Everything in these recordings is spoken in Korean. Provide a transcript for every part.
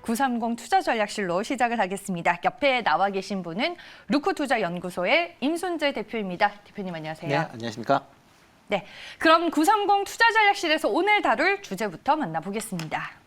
930 투자전략실로 시작을 하겠습니다. 옆에 나와 계신 분은 루코투자연구소의 임순재 대표입니다. 대표님 안녕하세요. 네, 안녕하십니까? 네, 그럼 930 투자전략실에서 오늘 다룰 주제부터 만나보겠습니다.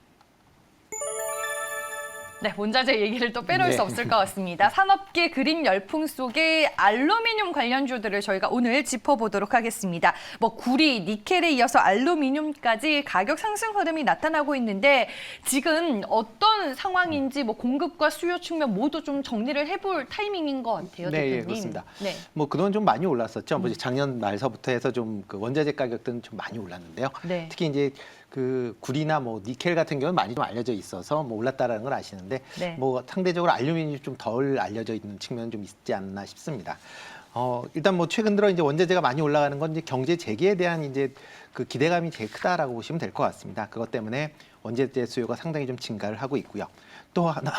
네, 원자재 얘기를 또 빼놓을 수 없을 것 같습니다. 산업계 그린 열풍 속에 알루미늄 관련주들을 저희가 오늘 짚어보도록 하겠습니다. 뭐 구리, 니켈에 이어서 알루미늄까지 가격 상승 흐름이 나타나고 있는데 지금 어떤 상황인지 뭐 공급과 수요 측면 모두 좀 정리를 해볼 타이밍인 것 같아요, 네, 대표님. 예, 그렇습니다. 네. 뭐 그동안 좀 많이 올랐었죠. 뭐 작년 말서부터 해서 좀 그 원자재 가격들은 좀 많이 올랐는데요. 네. 특히 이제 그 구리나 뭐 니켈 같은 경우는 많이 좀 알려져 있어서 뭐 올랐다라는 걸 아시는데 네. 뭐 상대적으로 알루미늄이 좀 덜 알려져 있는 측면은 좀 있지 않나 싶습니다. 일단 뭐 최근 들어 이제 원자재가 많이 올라가는 건 이제 경제 재개에 대한 이제 그 기대감이 제일 크다라고 보시면 될 것 같습니다. 그것 때문에 원자재 수요가 상당히 좀 증가를 하고 있고요. 또 하나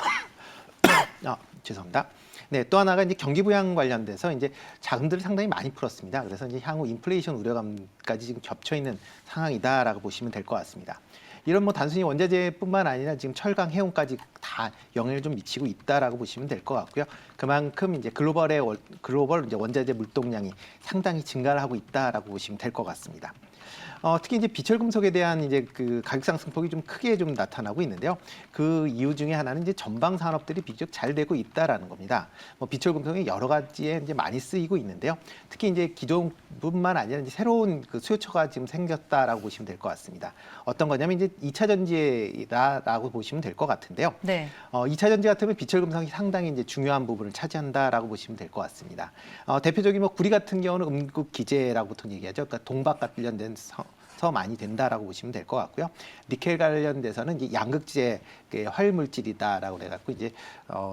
죄송합니다. 네, 또 하나가 이제 경기 부양 관련돼서 이제 자금들을 상당히 많이 풀었습니다. 그래서 이제 향후 인플레이션 우려감까지 지금 겹쳐 있는 상황이다라고 보시면 될 것 같습니다. 이런 뭐 단순히 원자재뿐만 아니라 지금 철강, 해운까지 다 영향을 좀 미치고 있다라고 보시면 될 것 같고요. 그만큼 이제 글로벌 이제 원자재 물동량이 상당히 증가를 하고 있다라고 보시면 될 것 같습니다. 특히 이제 비철 금속에 대한 이제 그 가격 상승폭이 좀 크게 좀 나타나고 있는데요. 그 이유 중에 하나는 이제 전방 산업들이 비교적 잘 되고 있다라는 겁니다. 뭐 비철 금속이 여러 가지에 이제 많이 쓰이고 있는데요. 특히 이제 기존뿐만 아니라 이제 새로운 그 수요처가 지금 생겼다라고 보시면 될 것 같습니다. 어떤 거냐면 이제 2차 전지라고 보시면 될 것 같은데요. 네. 2차 전지 같으면 비철 금속이 상당히 이제 중요한 부분을 차지한다라고 보시면 될 것 같습니다. 대표적인 뭐 구리 같은 경우는 음극 기재라고 보통 얘기하죠. 그러니까 동박 관련된 많이 된다라고 보시면 될 것 같고요. 니켈 관련돼서는 이제 양극재 활물질이다라고 해갖고 이제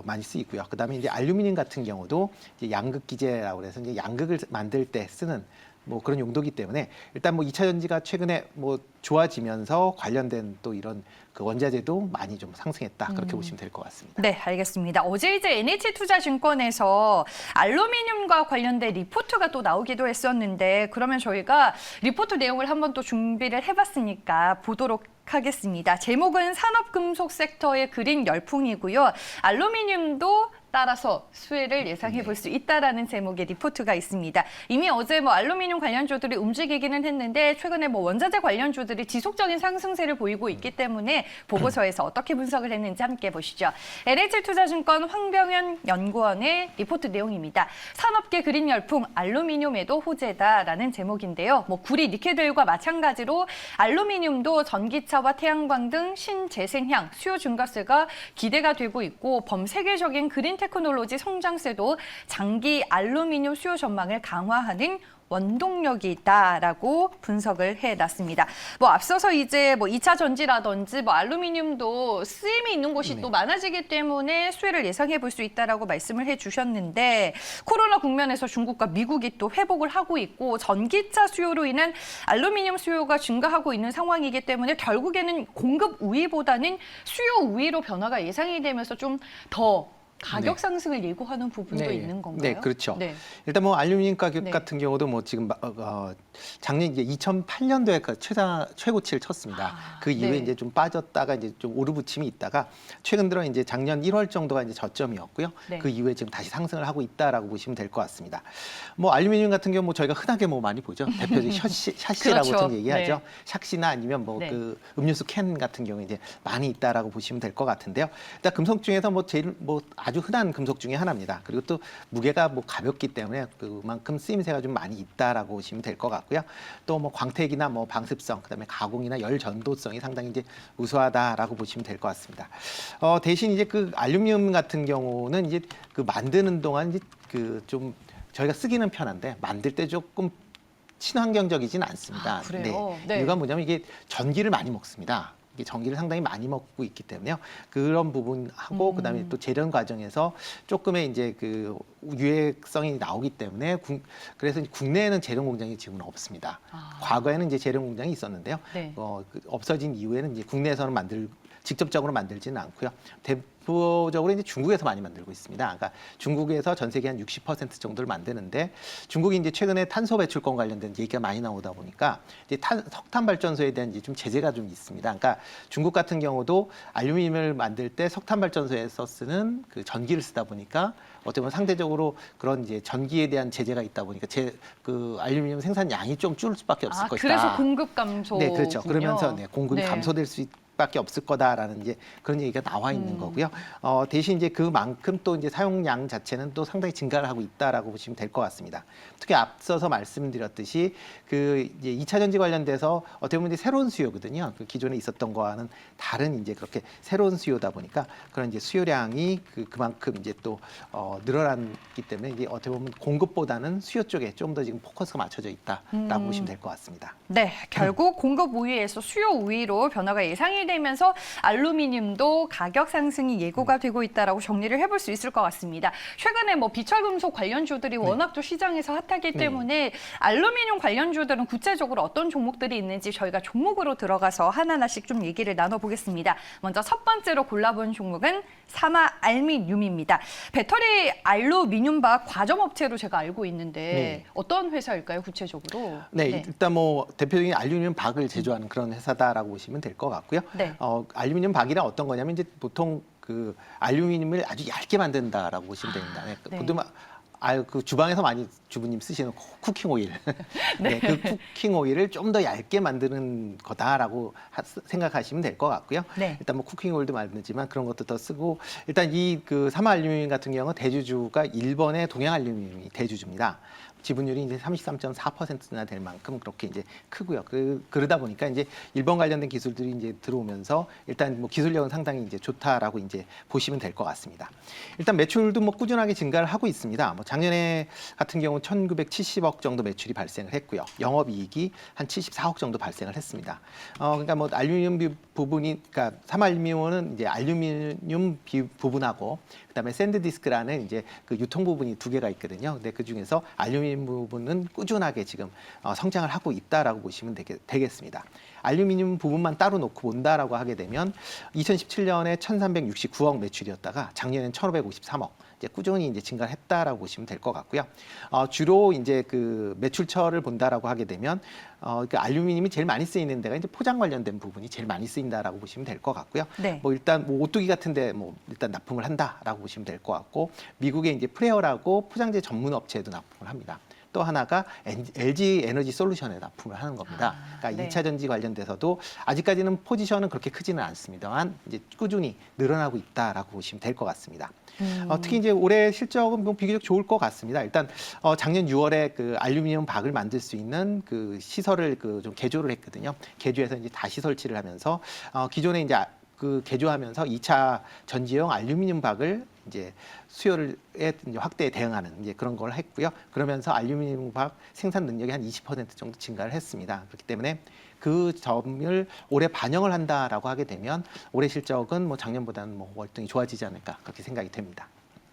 많이 쓰이고요. 그다음에 이제 알루미늄 같은 경우도 이제 양극 기재라고 해서 이제 양극을 만들 때 쓰는 뭐 그런 용도이기 때문에 일단 뭐 2차 전지가 최근에 뭐 좋아지면서 관련된 또 이런 그 원자재도 많이 좀 상승했다 그렇게 보시면 될 것 같습니다. 네, 알겠습니다. 어제 이제 NH투자증권에서 알루미늄과 관련된 리포트가 또 나오기도 했었는데 그러면 저희가 리포트 내용을 한번 또 준비를 해봤으니까 보도록 하겠습니다. 제목은 산업금속 섹터의 그린 열풍이고요. 알루미늄도 따라서 수혜를 예상해 볼 수 있다라는 제목의 리포트가 있습니다. 이미 어제 뭐 알루미늄 관련주들이 움직이기는 했는데 최근에 뭐 원자재 관련주들이 지속적인 상승세를 보이고 있기 때문에 보고서에서 어떻게 분석을 했는지 함께 보시죠. LH투자증권 황병현 연구원의 리포트 내용입니다. 산업계 그린 열풍 알루미늄에도 호재다라는 제목인데요. 뭐 구리, 니켈들과 마찬가지로 알루미늄도 전기차와 태양광 등 신재생향 수요 증가세가 기대가 되고 있고 범세계적인 그린 테크놀로지 성장세도 장기 알루미늄 수요 전망을 강화하는 원동력이 있다라고 분석을 해놨습니다. 뭐 앞서서 이제 뭐 2차 전지라든지 뭐 알루미늄도 쓰임이 있는 곳이 또 많아지기 때문에 수혜를 예상해 볼 수 있다라고 말씀을 해주셨는데 코로나 국면에서 중국과 미국이 또 회복을 하고 있고 전기차 수요로 인한 알루미늄 수요가 증가하고 있는 상황이기 때문에 결국에는 공급 우위보다는 수요 우위로 변화가 예상이 되면서 좀 더 가격 상승을 예고하는 부분도 있는 건가요? 네, 그렇죠. 네. 일단 뭐 알루미늄 가격 네. 같은 경우도 뭐 지금 작년 이제 2008년도에 최고치를 쳤습니다. 그 이후에 네. 이제 좀 빠졌다가 이제 좀 오르부침이 있다가 최근 들어 이제 작년 1월 정도가 이제 저점이었고요. 네. 그 이후에 지금 다시 상승을 하고 있다라고 보시면 될 것 같습니다. 뭐 알루미늄 같은 경우 뭐 저희가 흔하게 뭐 많이 보죠. 대표적인 샤시라고 그렇죠. 보통 얘기하죠. 네. 샤시나 아니면 뭐 네. 그 음료수 캔 같은 경우에 이제 많이 있다라고 보시면 될 것 같은데요. 일단 금속 중에서 뭐 제일 뭐 아주 흔한 금속 중에 하나입니다. 그리고 또 무게가 뭐 가볍기 때문에 그만큼 쓰임새가 좀 많이 있다라고 보시면 될 것 같고요. 또 뭐 광택이나 뭐 방습성, 그다음에 가공이나 열 전도성이 상당히 이제 우수하다라고 보시면 될 것 같습니다. 대신 이제 그 알루미늄 같은 경우는 이제 그 만드는 동안 이제 그 좀 저희가 쓰기는 편한데 만들 때 조금 친환경적이진 않습니다. 그래요? 네. 이유가 뭐냐면 이게 전기를 많이 먹습니다. 이게 전기를 상당히 많이 먹고 있기 때문에요. 그런 부분하고 그다음에 또 재련 과정에서 조금의 이제 그 유해성이 나오기 때문에 그래서 국내에는 재련 공장이 지금은 없습니다. 과거에는 이제 재련 공장이 있었는데요. 네. 없어진 이후에는 이제 국내에서는 직접적으로 만들지는 않고요. 대표적으로 이제 중국에서 많이 만들고 있습니다. 그러니까 중국에서 전 세계 한 60% 정도를 만드는데 중국이 이제 최근에 탄소 배출권 관련된 얘기가 많이 나오다 보니까 이제 석탄 발전소에 대한 이제 좀 제재가 좀 있습니다. 그러니까 중국 같은 경우도 알루미늄을 만들 때 석탄 발전소에서 쓰는 그 전기를 쓰다 보니까 어떻게 보면 상대적으로 그런 이제 전기에 대한 제재가 있다 보니까 그 알루미늄 생산량이 좀 줄 수밖에 없을 것이다. 그래서 공급 감소. 네, 그렇죠. 그러면서 공급이 네. 감소될 수 밖에 없을 거다라는 이제 그런 얘기가 나와 있는 거고요. 대신 이제 그만큼 또 이제 사용량 자체는 또 상당히 증가를 하고 있다라고 보시면 될 것 같습니다. 특히 앞서서 말씀드렸듯이 그 이제 2차 전지 관련돼서 어떻게 보면 이제 새로운 수요거든요. 그 기존에 있었던 거와는 다른 이제 그렇게 새로운 수요다 보니까 그런 이제 수요량이 그만큼 이제 또 늘어났기 때문에 이제 어떻게 보면 공급보다는 수요 쪽에 좀 더 지금 포커스가 맞춰져 있다라고 보시면 될 것 같습니다. 네, 결국 공급 우위에서 수요 우위로 변화가 예상이 되면서 알루미늄도 가격 상승이 예고가 되고 있다라고 정리를 해볼 수 있을 것 같습니다. 최근에 뭐 비철금속 관련주들이 워낙 또 시장에서 핫하기 때문에 알루미늄 관련주들은 구체적으로 어떤 종목들이 있는지 저희가 종목으로 들어가서 하나하나씩 좀 얘기를 나눠보겠습니다. 먼저 첫 번째로 골라본 종목은 사마알미늄입니다. 배터리 알루미늄박 과점업체로 제가 알고 있는데 어떤 회사일까요, 구체적으로? 네, 일단 뭐 대표적인 알루미늄 박을 제조하는 그런 회사다라고 보시면 될 것 같고요. 네. 알루미늄 박이란 어떤 거냐면 이제 보통 그 알루미늄을 아주 얇게 만든다라고 보시면 됩니다. 네. 보통 그 주방에서 많이 주부님 쓰시는 쿠킹 오일, 네, 그 쿠킹 오일을 좀 더 얇게 만드는 거다라고 생각하시면 될 것 같고요. 네. 일단 뭐 쿠킹 오일도 만들지만 그런 것도 더 쓰고 일단 이 그 사마알루미늄 같은 경우는 대주주가 일본의 동양알루미늄이 대주주입니다. 지분율이 이제 33.4%나 될 만큼 그렇게 이제 크고요. 그러다 보니까 이제 일본 관련된 기술들이 이제 들어오면서 일단 뭐 기술력은 상당히 이제 좋다라고 이제 보시면 될 것 같습니다. 일단 매출도 뭐 꾸준하게 증가를 하고 있습니다. 뭐 작년에 같은 경우 1,970억 정도 매출이 발생을 했고요. 영업이익이 한 74억 정도 발생을 했습니다. 그러니까 뭐 알루미늄 부분이, 그러니까 사마알루미늄은 이제 알루미늄 부분하고 그다음에 샌드디스크라는 이제 그 유통 부분이 두 개가 있거든요. 근데 그 중에서 알루미늄 부분은 꾸준하게 지금 성장을 하고 있다라고 보시면 되겠습니다. 알루미늄 부분만 따로 놓고 본다라고 하게 되면 2017년에 1,369억 매출이었다가 작년엔 1,553억. 이제 꾸준히 이제 증가를 했다라고 보시면 될 것 같고요. 주로 이제 그 매출처를 본다라고 하게 되면 그 알루미늄이 제일 많이 쓰이는 데가 이제 포장 관련된 부분이 제일 많이 쓰인다라고 보시면 될 것 같고요. 네. 뭐 일단 뭐 오뚜기 같은데 뭐 일단 납품을 한다라고 보시면 될 것 같고 미국의 이제 프레어라고 포장재 전문 업체에도 납품을 합니다. 또 하나가 LG 에너지 솔루션에 납품을 하는 겁니다. 그러니까 네. 2차 전지 관련돼서도 아직까지는 포지션은 그렇게 크지는 않습니다만 이제 꾸준히 늘어나고 있다라고 보시면 될 것 같습니다. 특히 이제 올해 실적은 뭐 비교적 좋을 것 같습니다. 일단 작년 6월에 그 알루미늄 박을 만들 수 있는 그 시설을 그 좀 개조를 했거든요. 개조해서 이제 다시 설치를 하면서 기존에 이제 그 개조하면서 2차 전지용 알루미늄 박을 이제 수요를 이제 확대에 대응하는 이제 그런 걸 했고요. 그러면서 알루미늄 박 생산 능력이 한 20% 정도 증가를 했습니다. 그렇기 때문에 그 점을 올해 반영을 한다라고 하게 되면 올해 실적은 뭐 작년보다는 뭐 월등히 좋아지지 않을까 그렇게 생각이 됩니다.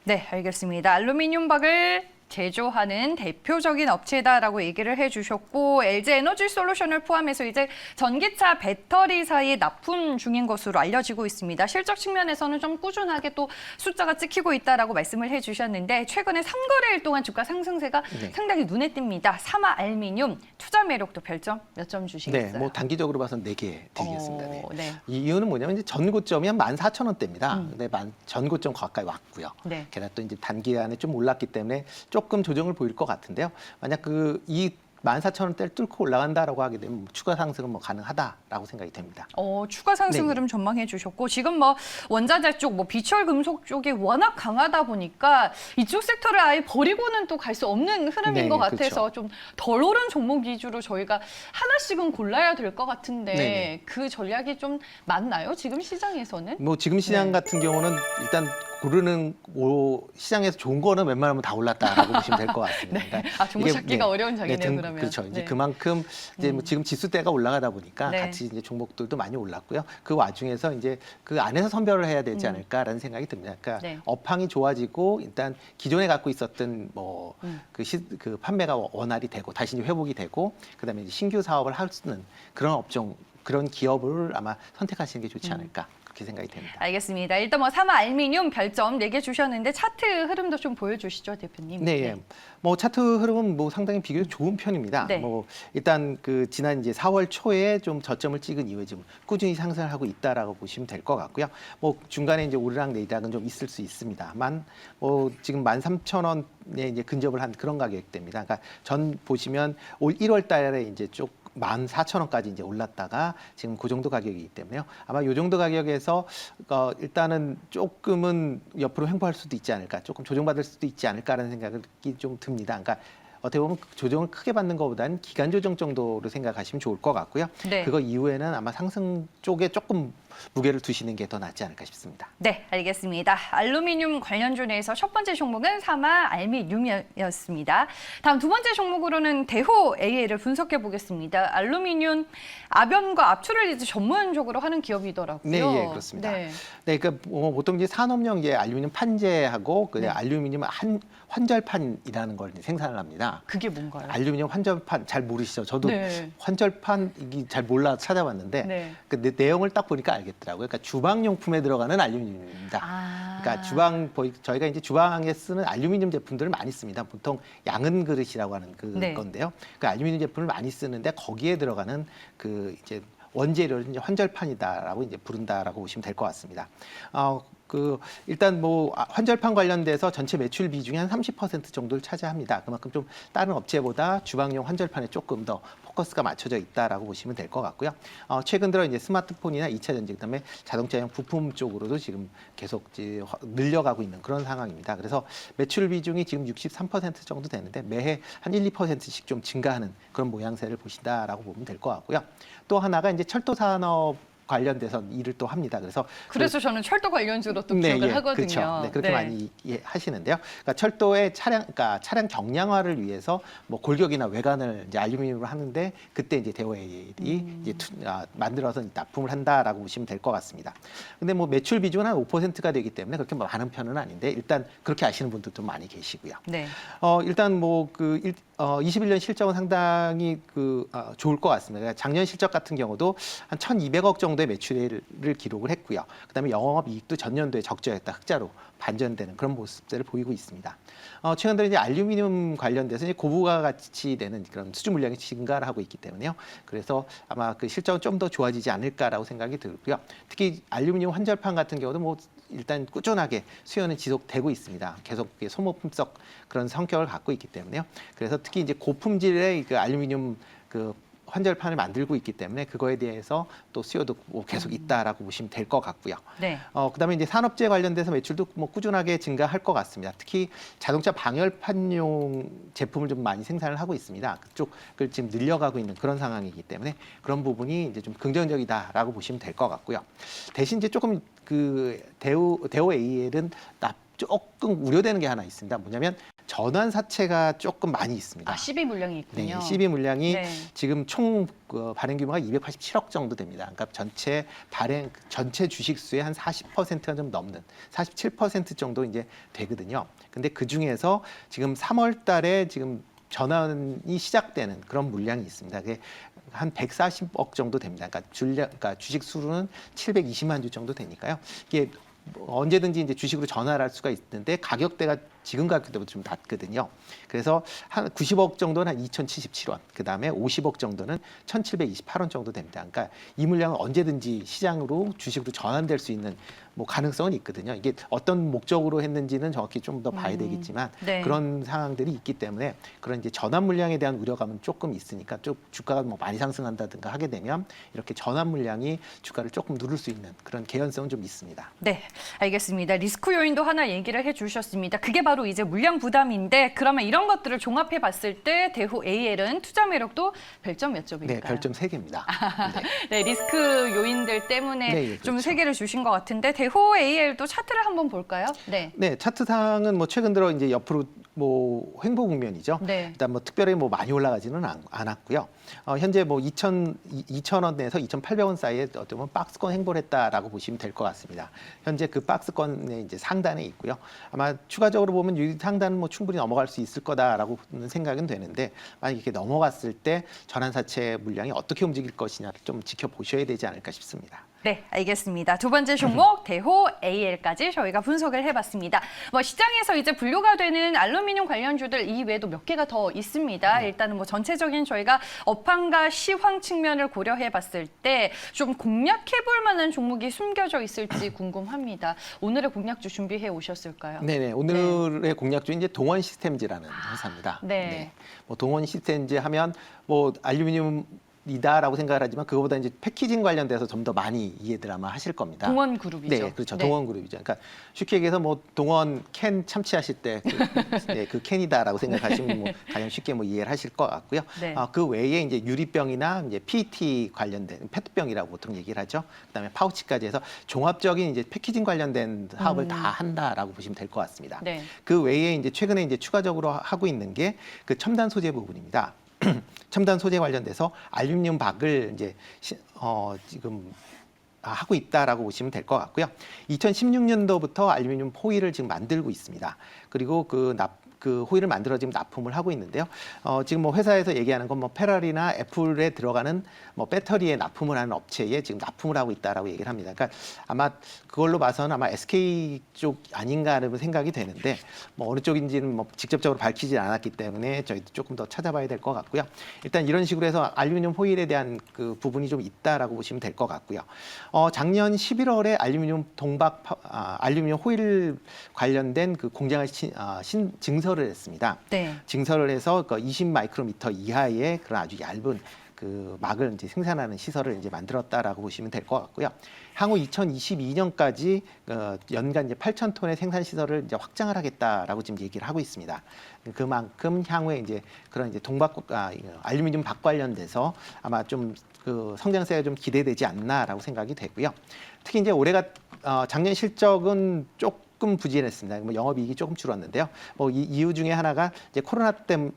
네, 알겠습니다. 알루미늄 박을 제조하는 대표적인 업체다라고 얘기를 해주셨고 LG 에너지 솔루션을 포함해서 이제 전기차 배터리사에 납품 중인 것으로 알려지고 있습니다. 실적 측면에서는 좀 꾸준하게 또 숫자가 찍히고 있다라고 말씀을 해주셨는데 최근에 3거래일 동안 주가 상승세가 상당히 눈에 띕니다. 사마알루미늄 투자 매력도 별점 몇 점 주시겠어요? 네, 뭐 단기적으로 봐서는 4개 드리겠습니다. 네. 네. 이 이유는 뭐냐면 이제 전고점이 한 14,000원대입니다. 근데 전고점 가까이 왔고요. 네. 게다가 또 이제 단기간에 좀 올랐기 때문에 조금 조정을 보일 것 같은데요. 만약 이 14,000원대를 뚫고 올라간다라고 하게 되면 추가 상승은 뭐 가능하다라고 생각이 됩니다. 추가 상승 네. 흐름 전망해 주셨고 지금 뭐 원자재 쪽, 뭐 비철 금속 쪽이 워낙 강하다 보니까 이쪽 섹터를 아예 버리고는 또 갈 수 없는 흐름인 네, 것 같아서 그렇죠. 좀 덜 오른 종목 위주로 저희가 하나씩은 골라야 될 것 같은데 네. 그 전략이 좀 맞나요? 지금 시장에서는? 뭐 지금 시장 네. 같은 경우는 일단 고르는 시장에서 좋은 거는 웬만하면 다 올랐다라고 보시면 될 것 같습니다. 네. 그러니까 종목 이게, 찾기가 어려운 장이네요, 그러면. 그렇죠. 이제 네. 그만큼 이제 뭐 지금 지수대가 올라가다 보니까 네. 같이 이제 종목들도 많이 올랐고요. 그 와중에서 이제 그 안에서 선별을 해야 되지 않을까라는 생각이 듭니다. 그러니까 네. 업황이 좋아지고 일단 기존에 갖고 있었던 뭐 그 판매가 원활히 되고 다시 이제 회복이 되고 그다음에 이제 신규 사업을 할 수 있는 그런 업종 그런 기업을 아마 선택하시는 게 좋지 않을까. 그렇게 생각이 됩니다. 알겠습니다. 일단 뭐 사마 알미늄 별점 4개 주셨는데 차트 흐름도 좀 보여주시죠, 대표님. 네, 예. 뭐 차트 흐름은 뭐 상당히 비교적 좋은 편입니다. 네. 뭐 일단 그 지난 이제 4월 초에 좀 저점을 찍은 이후에 지금 꾸준히 상승을 하고 있다라고 보시면 될 것 같고요. 뭐 중간에 이제 오르락 내리락은 좀 있을 수 있습니다만 뭐 지금 13,000원에 이제 근접을 한 그런 가격대입니다. 그러니까 전 보시면 올 1월 달에 이제 쭉 14,000원까지 이제 올랐다가 지금 그 정도 가격이기 때문에요. 아마 이 정도 가격에서 일단은 조금은 옆으로 횡보할 수도 있지 않을까, 조금 조정받을 수도 있지 않을까라는 생각이 좀 듭니다. 그러니까 어떻게 보면 조정을 크게 받는 것보다는 기간 조정 정도로 생각하시면 좋을 것 같고요. 네. 그거 이후에는 아마 상승 쪽에 조금 무게를 두시는 게 더 낫지 않을까 싶습니다. 네, 알겠습니다. 알루미늄 관련주 내에서 첫 번째 종목은 사마 알미늄이었습니다. 다음 두 번째 종목으로는 대호 AL을 분석해 보겠습니다. 알루미늄 압연과 압출을 이제 전문적으로 하는 기업이더라고요. 네, 예, 그렇습니다. 네. 네, 그러니까 보통 이제 산업용 이제 알루미늄 판재하고 그 네. 알루미늄 환절판이라는 걸 생산을 합니다. 그게 뭔가요? 알루미늄 환절판 잘 모르시죠? 저도 네. 환절판 이게 잘 몰라 찾아봤는데 네. 그 내용을 딱 보니까 알겠더라고요. 그러니까 주방용품에 들어가는 알루미늄입니다. 아. 그러니까 저희가 이제 주방에 쓰는 알루미늄 제품들을 많이 씁니다. 보통 양은 그릇이라고 하는 네. 건데요. 그 알루미늄 제품을 많이 쓰는데 거기에 들어가는 그 이제 원재료를 이제 환절판이다라고 이제 부른다라고 보시면 될 것 같습니다. 일단 뭐 환절판 관련돼서 전체 매출 비중이 한 30% 정도를 차지합니다. 그만큼 좀 다른 업체보다 주방용 환절판에 조금 더 포커스가 맞춰져 있다라고 보시면 될 것 같고요. 최근 들어 이제 스마트폰이나 2차 전지 그다음에 자동차용 부품 쪽으로도 지금 계속 이제 늘려가고 있는 그런 상황입니다. 그래서 매출 비중이 지금 63% 정도 되는데 매해 한 1, 2%씩 좀 증가하는 그런 모양새를 보신다라고 보면 될 것 같고요. 또 하나가 이제 철도 산업 관련돼서 일을 또 합니다. 그래서 저는 철도 관련주로 또 네, 기억을 예, 하거든요. 그렇죠. 네, 그렇게 많이 하시는데요. 그러니까 철도의 그러니까 차량 경량화를 위해서 뭐 골격이나 외관을 이제 알루미늄으로 하는데 그때 이제 대호AL이 이제 만들어서 납품을 한다라고 보시면 될 것 같습니다. 근데 뭐 매출 비중은 한 5%가 되기 때문에 그렇게 많은 편은 아닌데 일단 그렇게 아시는 분들도 많이 계시고요. 네. 일단 뭐 21년 실적은 상당히 좋을 것 같습니다. 그러니까 작년 실적 같은 경우도 한 1,200억 정도의 매출을 기록을 했고요. 그다음에 영업 이익도 전년도에 적자였다 흑자로 반전되는 그런 모습들을 보이고 있습니다. 최근 들어 이제 알루미늄 관련돼서 이제 고부가 가치 되는 그런 수주 물량이 증가를 하고 있기 때문에요. 그래서 아마 그 실적은 좀 더 좋아지지 않을까라고 생각이 들고요. 특히 알루미늄 환절판 같은 경우도 뭐 일단 꾸준하게 수요는 지속되고 있습니다. 계속 소모품성 그런 성격을 갖고 있기 때문에요. 그래서 특히 이제 고품질의 그 알루미늄 환절판을 만들고 있기 때문에 그거에 대해서 또 수요도 뭐 계속 있다라고 보시면 될 것 같고요. 네. 그다음에 이제 산업재 관련돼서 매출도 뭐 꾸준하게 증가할 것 같습니다. 특히 자동차 방열판용 제품을 좀 많이 생산을 하고 있습니다. 그쪽을 지금 늘려가고 있는 그런 상황이기 때문에 그런 부분이 이제 좀 긍정적이다라고 보시면 될 것 같고요. 대신 이제 조금 대호AL은 조금 우려되는 게 하나 있습니다. 뭐냐면 전환 사채가 조금 많이 있습니다. 12 물량이 있군요. 네, 12 물량이 네. 지금 총 발행 규모가 287억 정도 됩니다. 그러니까 전체 주식 수의 한 40%가 좀 넘는 47% 정도 이제 되거든요. 근데 그 중에서 지금 3월 달에 지금 전환이 시작되는 그런 물량이 있습니다. 그게 한 140억 정도 됩니다. 그러니까 주식 수로는 720만 주 정도 되니까요. 이게 언제든지 이제 주식으로 전환을 할 수가 있는데 가격대가 지금 가격대보다 좀 낮거든요. 그래서 한 90억 정도는 한 2,077원, 그 다음에 50억 정도는 1,728원 정도 됩니다. 그러니까 이 물량은 언제든지 시장으로 주식으로 전환될 수 있는 뭐 가능성은 있거든요. 이게 어떤 목적으로 했는지는 정확히 좀 더 봐야 되겠지만 네. 그런 상황들이 있기 때문에 그런 이제 전환 물량에 대한 우려감은 조금 있으니까 좀 주가가 뭐 많이 상승한다든가 하게 되면 이렇게 전환 물량이 주가를 조금 누를 수 있는 그런 개연성은 좀 있습니다. 네, 알겠습니다. 리스크 요인도 하나 얘기를 해주셨습니다. 그게 바로 이제 물량 부담인데 그러면 이런 것들을 종합해 봤을 때 대호 AL은 투자 매력도 별점 몇 점일까요? 네, 별점 3개입니다. 네, 리스크 요인들 때문에 네, 예, 좀 그렇죠. 3개를 주신 것 같은데 대호 AL도 차트를 한번 볼까요? 네. 네, 차트상은 뭐 최근 들어 이제 옆으로 뭐 횡보 국면이죠. 네. 일단 뭐 특별히 뭐 많이 올라가지는 않았고요. 현재 뭐 2,000원에서 2,800원 사이에 어떻게 보면 박스권 횡보를 했다라고 보시면 될 것 같습니다. 현재 그 박스권의 이제 상단에 있고요. 아마 추가적으로 보면 이 상단은 뭐 충분히 넘어갈 수 있을 거다라고 생각은 되는데 만약 이렇게 넘어갔을 때 전환사채 물량이 어떻게 움직일 것이냐를 좀 지켜보셔야 되지 않을까 싶습니다. 네, 알겠습니다. 두 번째 종목 대호 AL까지 저희가 분석을 해봤습니다. 뭐 시장에서 이제 분류가 되는 알루미늄 관련주들 이외에도 몇 개가 더 있습니다. 일단은 뭐 전체적인 저희가 업황과 시황 측면을 고려해봤을 때 좀 공략해볼 만한 종목이 숨겨져 있을지 궁금합니다. 오늘의 공략주 준비해 오셨을까요? 네네. 오늘의 공략주 이제 동원 시스템즈라는 회사입니다. 네. 뭐 동원 시스템즈 하면 뭐 알루미늄이다라고 생각을 하지만 그거보다 이제 패키징 관련돼서 좀 더 많이 이해들 아마 하실 겁니다. 동원 그룹이죠. 네, 그렇죠. 동원 그룹이죠. 그러니까 쉽게 얘기해서 뭐 동원 캔 참치하실 때 그 캔이다라고 생각하시면 뭐 가장 쉽게 뭐 이해를 하실 것 같고요. 네. 그 외에 이제 유리병이나 이제 PET 관련된 페트병이라고 보통 얘기를 하죠. 그다음에 파우치까지 해서 종합적인 이제 패키징 관련된 사업을 다 한다라고 보시면 될 것 같습니다. 네. 그 외에 이제 최근에 이제 추가적으로 하고 있는 게 그 첨단 소재 부분입니다. 첨단 소재 관련돼서 알루미늄 박을 이제 지금 하고 있다라고 보시면 될 것 같고요. 2016년도부터 알루미늄 호일을 지금 만들고 있습니다. 그리고 그 호일을 만들어 지금 납품을 하고 있는데요. 지금 뭐 회사에서 얘기하는 건 뭐 페라리나 애플에 들어가는 뭐 배터리에 납품을 하는 업체에 지금 납품을 하고 있다라고 얘기를 합니다. 그러니까 아마 그걸로 봐서는 아마 SK 쪽 아닌가라는 생각이 되는데 뭐 어느 쪽인지는 뭐 직접적으로 밝히지 않았기 때문에 저희도 조금 더 찾아봐야 될 것 같고요. 일단 이런 식으로 해서 알루미늄 호일에 대한 그 부분이 좀 있다라고 보시면 될 것 같고요. 작년 11월에 알루미늄 호일 관련된 그 공장을 증설을 했습니다. 네. 증설을 해서 그 20 마이크로미터 이하의 그런 아주 얇은 그 막을 이제 생산하는 시설을 이제 만들었다라고 보시면 될 것 같고요. 향후 2022년까지 연간 이제 8,000톤의 생산 시설을 이제 확장을 하겠다라고 지금 얘기를 하고 있습니다. 그만큼 향후에 이제 그런 이제 알루미늄 박 관련돼서 아마 좀 그 성장세가 좀 기대되지 않나라고 생각이 되고요. 특히 이제 작년 실적은 조금 부진했습니다. 뭐 영업이익이 조금 줄었는데요. 뭐 이유 중에 하나가 이제 코로나 때문에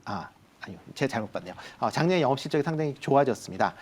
아니요, 제가 잘못 봤네요. 작년 영업 실적이 상당히 좋아졌습니다.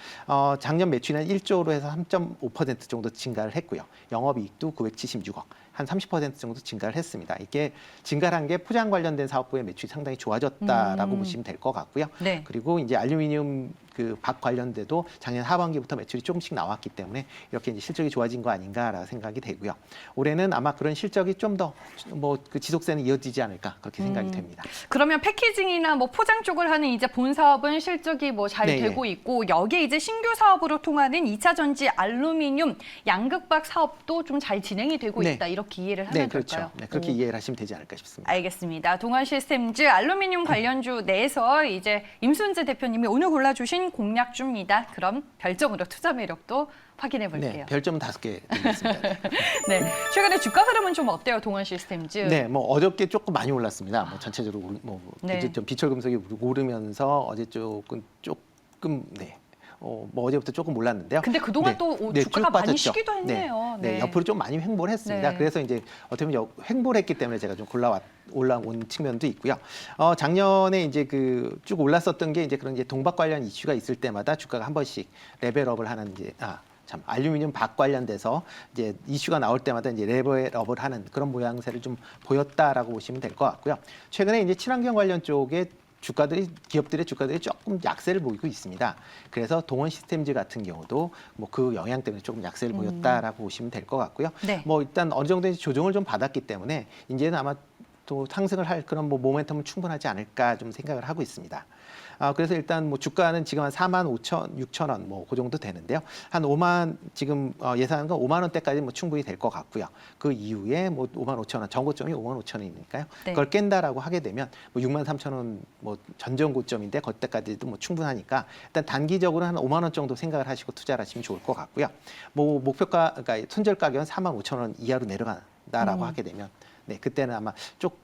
작년 매출은 1조로 해서 3.5% 정도 증가를 했고요. 영업이익도 976억, 한 30% 정도 증가를 했습니다. 이게 증가한 게 포장 관련된 사업부의 매출이 상당히 좋아졌다라고 보시면 될 것 같고요. 네. 그리고 이제 알루미늄 그 박 관련돼도 작년 하반기부터 매출이 조금씩 나왔기 때문에 이렇게 이제 실적이 좋아진 거 아닌가라는 생각이 되고요. 올해는 아마 그런 실적이 좀 더 뭐 그 지속세는 이어지지 않을까 그렇게 생각이 됩니다. 그러면 패키징이나 뭐 포장 쪽을 하는 이제 본 사업은 실적이 뭐 잘 네, 되고 있고 여기에 이제 신규 사업으로 통하는 2차 전지 알루미늄 양극박 사업도 좀 잘 진행이 되고 네. 있다 이렇게 이해를 하면 네, 그렇죠. 될까요? 네, 그렇게 이해를 하시면 되지 않을까 싶습니다. 알겠습니다. 동원 시스템즈 알루미늄 관련주 내에서 이제 임순재 대표님이 오늘 골라주신 공략주입니다. 그럼 별점으로 투자 매력도 확인해 볼게요. 네, 별점은 5개 드리겠습니다. 네, 최근에 주가 흐름은 좀 어때요, 동원 시스템즈? 네, 뭐 어저께 조금 많이 올랐습니다. 뭐 전체적으로 네. 이제 좀 비철금속이 오르면서 어제 조금 뭐 어제부터 조금 올랐는데요. 근데 그동안 네, 또 네, 주가가 쭉 많이 빠졌죠. 쉬기도 했네요. 네, 옆으로 좀 많이 횡보를 했습니다. 네. 그래서 이제 어떻게 보면 횡보를 했기 때문에 제가 좀 올라온 측면도 있고요. 작년에 이제 그 쭉 올랐었던 게 이제 그런 이제 동박 관련 이슈가 있을 때마다 주가가 한 번씩 레벨업을 하는 알루미늄 박 관련돼서 이제 이슈가 나올 때마다 이제 레벨업을 하는 그런 모양새를 좀 보였다라고 보시면 될 것 같고요. 최근에 이제 친환경 관련 쪽에 기업들의 주가들이 조금 약세를 보이고 있습니다. 그래서 동원 시스템즈 같은 경우도 뭐 그 영향 때문에 조금 약세를 보였다라고 보시면 될 것 같고요. 네. 뭐 일단 어느 정도 조정을 좀 받았기 때문에 이제는 아마 또 상승을 할 그런 뭐 모멘텀은 충분하지 않을까 좀 생각을 하고 있습니다. 그래서 일단 뭐 주가는 지금 한 45,600원 뭐 그 정도 되는데요. 한 5만 지금 예상한 건 5만 원대까지 뭐 충분히 될 것 같고요. 그 이후에 뭐 5만5천 전고점이 5만5천원이니까요. 네. 그걸 깬다라고 하게 되면 뭐 63,000원 뭐 전전고점인데 그때까지도 뭐 충분하니까 일단 단기적으로 한 5만 원 정도 생각을 하시고 투자를 하시면 좋을 것 같고요. 뭐 목표가 그러니까 손절 가격은 45,000원 이하로 내려간다라고 하게 되면 네, 그때는 아마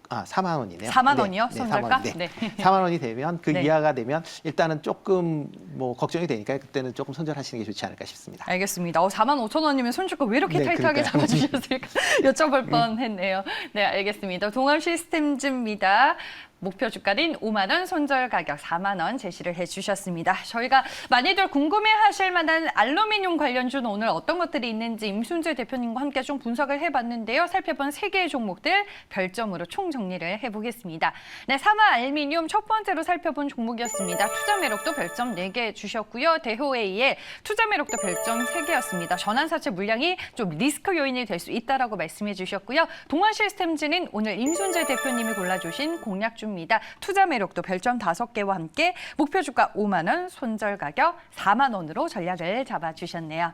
4만 원이네요. 4만 원이요? 네, 손절가? 4만 원, 네. 4만 원이 되면 그 네. 이하가 되면 일단은 조금 뭐 걱정이 되니까 그때는 조금 손절하시는 게 좋지 않을까 싶습니다. 알겠습니다. 45,000원이면 손주가 왜 이렇게 네, 타이트하게 그러니까요. 잡아주셨을까 여쭤볼 뻔했네요. 네, 알겠습니다. 동원 시스템즈입니다. 목표 주가인 5만 원, 손절 가격 4만 원 제시를 해주셨습니다. 저희가 많이들 궁금해하실 만한 알루미늄 관련주는 오늘 어떤 것들이 있는지 임순재 대표님과 함께 좀 분석을 해봤는데요. 살펴본 3개의 종목들 별점으로 총 정리를 해보겠습니다. 네, 삼화알미늄 첫 번째로 살펴본 종목이었습니다. 투자 매력도 별점 4개 주셨고요. 대호에이의 투자 매력도 별점 3개였습니다. 전환사채 물량이 좀 리스크 요인이 될 수 있다라고 말씀해 주셨고요. 동아시스템즈는 오늘 임순재 대표님이 골라주신 공략주입니다. 투자 매력도 별점 5개와 함께 목표 주가 5만 원, 손절 가격 4만 원으로 전략을 잡아주셨네요.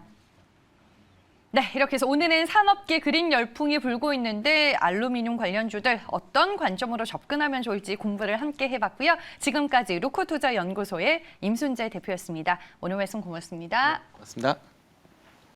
네, 이렇게 해서 오늘은 산업계 그린 열풍이 불고 있는데 알루미늄 관련주들 어떤 관점으로 접근하면 좋을지 공부를 함께 해봤고요. 지금까지 루코투자연구소의 임순재 대표였습니다. 오늘 말씀 고맙습니다. 네, 고맙습니다.